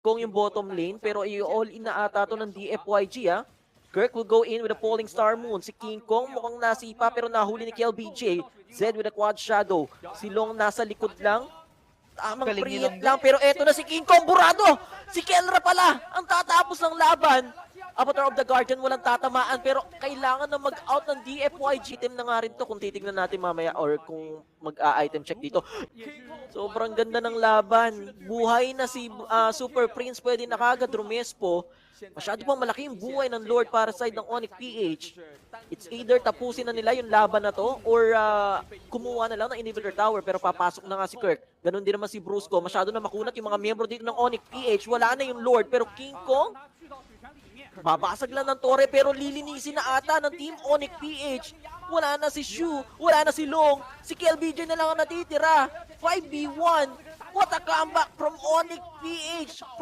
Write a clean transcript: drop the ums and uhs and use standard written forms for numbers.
Kung yung bottom lane, pero i-all in na ata to ng DFYG Kirk will go in with a Falling Star Moon. Si King Kong mukhang nasipa pero nahuli ni KLBJ. Zed with a Quad Shadow. Si Long nasa likod lang. Tamang Galing ni pre-hit Long lang pero eto na si King Kong burado! Si Kelra pala ang tatapos ng laban. Avatar of the Guardian walang tatamaan pero kailangan na mag-out ng DFYG. Team na nga rin to kung titignan natin mamaya or kung mag-item check dito. Sobrang ganda ng laban. Buhay na si Super Prince, pwede na kagad rumespo. Masyado pang malaki yung buhay ng Lord para side ng Onyx PH. It's either tapusin na nila yung laban na to or kumuha na lang ng inhibitor tower pero papasok na nga si Kirk. Ganon din naman si Brusco. Masyado na makunat yung mga miyembro dito ng Onyx PH. Wala na yung Lord pero King Kong babasag lang ng tore pero lilinisin na ata ng Team Onyx PH. Wala na si Shu, wala na si Long, si KLBJ na lang ang natitira. 5v1. What a comeback from Onyx PH.